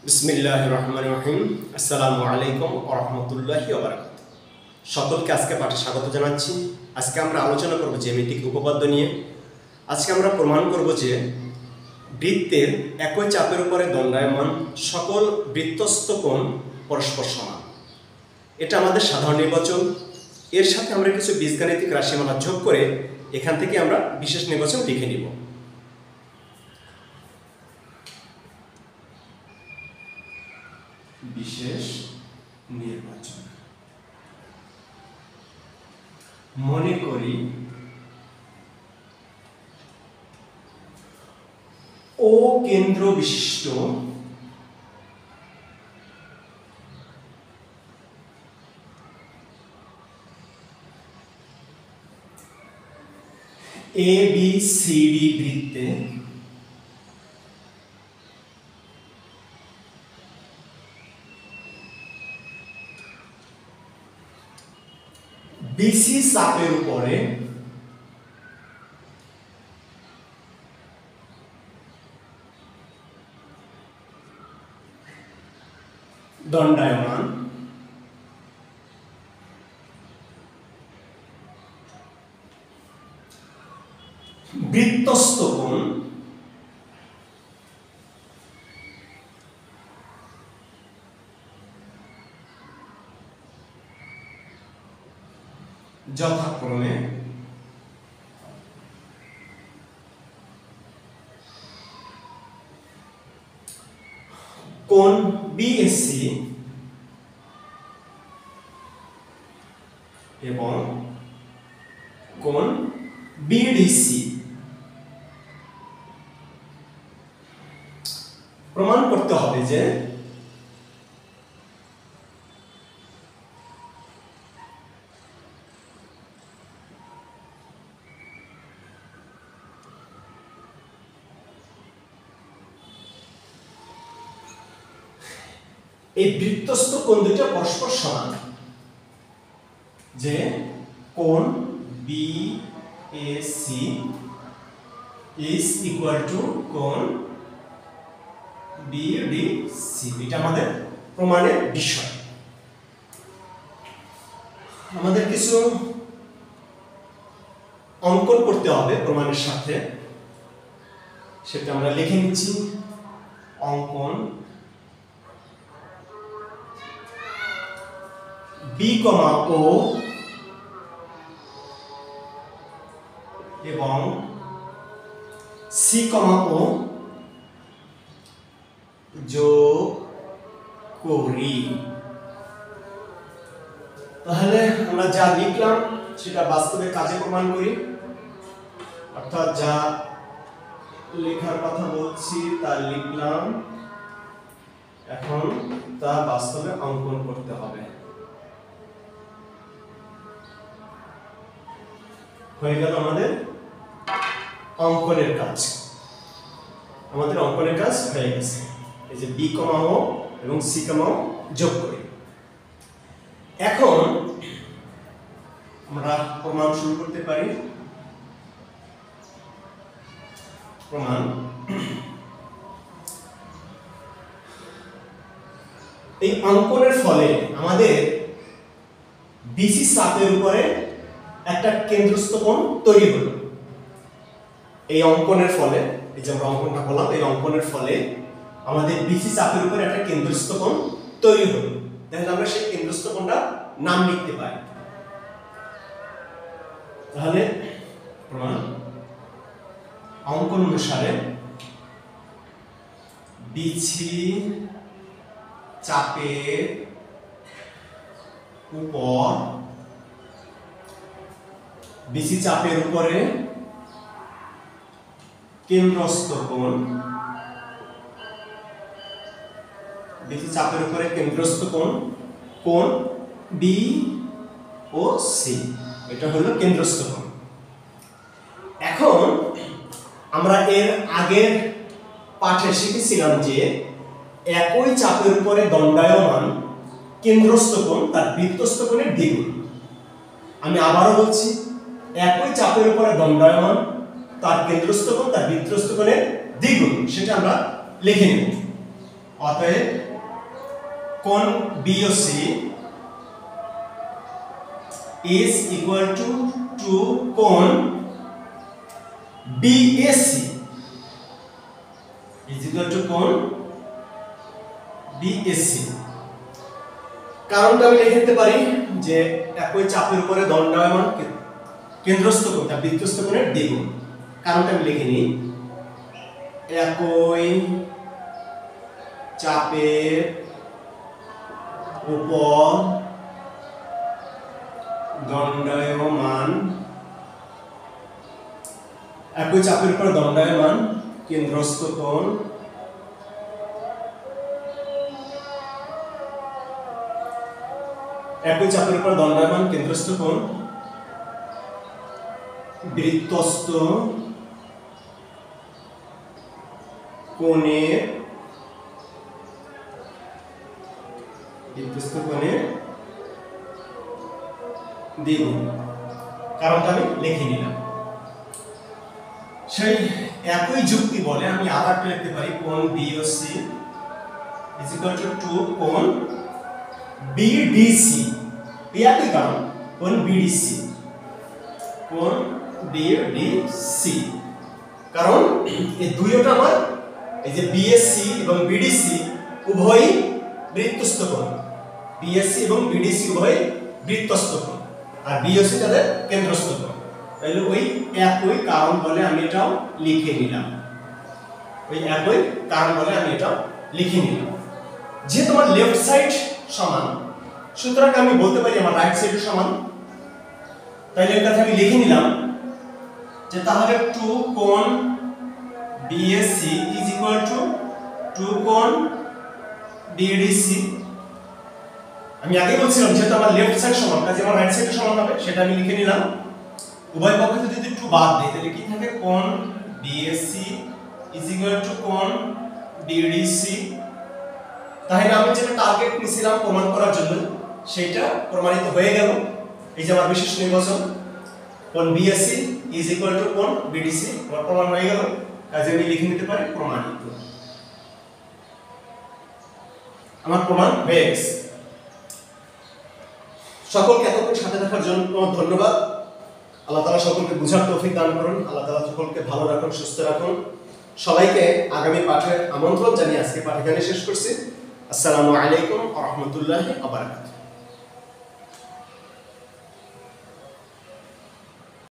বিসমিল্লাহির রহমানির রহিম। আসসালামু আলাইকুম ওয়া রাহমাতুল্লাহি ওয়া বারাকাতুহু। সকলকে আজকে পাঠে স্বাগত জানাচ্ছি। আজকে আমরা আলোচনা করব জ্যামিতিক উপপাদ্য নিয়ে। আজকে আমরা প্রমাণ করব যে বৃত্তের একই চাপের উপরে দণ্ডায়মান সকল বৃত্তস্থ কোণ পরস্পর সমান। এটা আমাদের সাধারণ নির্বাচন। এর সাথে আমরা কিছু বীজগাণিতিক রাশিমালা যোগ করে এখান থেকে আমরা বিশেষ নির্বাচন লিখে নিব। বিশেষ নির্বাচন মনে করি ও কেন্দ্র বিশিষ্ট ABCD বৃত্তে BC চাপের উপরে দণ্ডায়মান বৃত্তস্থ কোণ যথাক্রমে কোণ BAC এবং কোণ BDC। প্রমাণ করতে হবে যে এই বৃত্তস্থ কোণ দুটো পরস্পর সমান, যে কোণ BAC is equal to কোণ BDC। এটা আমাদের প্রমাণের বিষয়। আমাদের কিছু অঙ্কন করতে হবে প্রমাণের সাথে, সেটা আমরা লিখে নিচ্ছি। অঙ্কন B, O এবং C, O যোগ করি। তাহলে আমরা যা লিখলাম সেটা বাস্তবে কাজে প্রমাণ করি, অর্থাৎ যা লেখার কথা বলছি তা লিখলাম, এখন তা বাস্তবে অঙ্কন করতে হবে। হয়ে গেল আমাদের অঙ্কনের কাজ। আমাদের অঙ্কনের কাজ হয়ে গেছে। এই যে B, O এবং C, O যোগ করি। এখন আমরা প্রমাণ শুরু করতে পারি। প্রমাণ এই অঙ্কনের ফলে আমাদের BC চাপের উপরে একটা কেন্দ্রস্থ কোণ তৈরি হলো। এই অঙ্কনের ফলে, এই যে আমরা অঙ্কনটা করলাম, এই অঙ্কনের ফলে আমাদের BC চাপের উপরে একটা কেন্দ্রস্থ কোণ তৈরি হলো। তাহলে আমরা সেই কেন্দ্রস্থ কোণটা নাম লিখতে পারি। তাহলে প্রমাণ অঙ্কন অনুসারে BC চাপের উপর BC চাপের উপরে কেন্দ্রস্থ কোণ, BC চাপের উপরে কেন্দ্রস্থ কোণ কোণ BOC। এটা হলো কেন্দ্রস্থ কোণ। এখন আমরা এর আগের পাঠে শিখেছিলাম যে একই চাপের উপরে দণ্ডায়মান কেন্দ্রস্থ কোণ তার বৃত্তস্থ কোণের দ্বিগুণ। আমি আবারও বলছি, একই চাপের উপরে দণ্ডায়মান তার কেন্দ্রস্থ কোণ তার বৃত্তস্থ কোণের দ্বিগুণ, সেটা আমরা লিখে নেব। অতএব কোণ BOC is equal to কোণ BAC is equal to কোণ BAC। কারণটা আমি লিখে দিতে পারি যে একই চাপের উপরে দণ্ডায়মান কেন্দ্রস্থ কোণ তার বৃত্তস্থ কোণের দ্বিগুণ। কারণটা আমি লিখে নিই, একই চাপের উপর দণ্ডায়মান কেন্দ্রস্থ কোণ বৃত্তস্থ কোণের দ্বিগুণ। কারণটা আমি লিখে নিলাম। সেই একই যুক্তি বলে আমি আবার লিখতে পারি কোণ BOC is equal to কোণ BDC। একই কারণ কোণ BDC কারণ এই দুইটা আমার এই যে BSC এবং BDC উভয়ই বৃত্তস্থ কোণ, BSC এবং BDC উভয়ই বৃত্তস্থ কোণ আর BOC তাদের কেন্দ্রস্থ কোণ। তাহলে ওই একই কারণ বলে আমি এটাও লিখে নিলাম। যেহেতু আমার লেফট সাইড সমান, সুতরাং আমি বলতে পারি আমার রাইট সাইড সমান। তাইলে এর কথা আমি লিখে নিলাম যে তাহলে 2 কোণ BSC is equal to 2 কোণ BDC। আমি আগে বলছিলাম যেহেতু আমার লেফট সাইড সমান কাজে আমার রাইট সাইড সমান হবে, সেটা আমি লিখে নিলাম। উভয় পক্ষ থেকে যদি 2 বাদ দেই তাহলে কি থাকে, কোণ BSC is equal to কোণ BDC। তাহলে আমি যেটা টার্গেট নিছিলাম প্রমাণ করার জন্য সেটা প্রমাণিত হয়ে গেল। এই যে আমার বিশেষ নির্বাচন কোণ BSC is equal to কোণ BDC আমার প্রমাণ হয়ে গেল। কাজে আমি লিখে নিতে পারি প্রমাণিত। আমার প্রমাণ হয়ে গেছে। সকলকে এতক্ষণ সাথে থাকার জন্য ধন্যবাদ। আল্লাহ তাআলা সকলকে বুঝার তৌফিক দান করুন। আল্লাহ তাআলা সকলকে ভালো রাখুন, সুস্থ রাখুন। সবাইকে আগামী পাঠের আমন্ত্রণ জানিয়ে আজকে পাঠ এখানে শেষ করছি। আসসালামু আলাইকুম ওয়া রাহমাতুল্লাহি ওয়া বারাকাতুহু।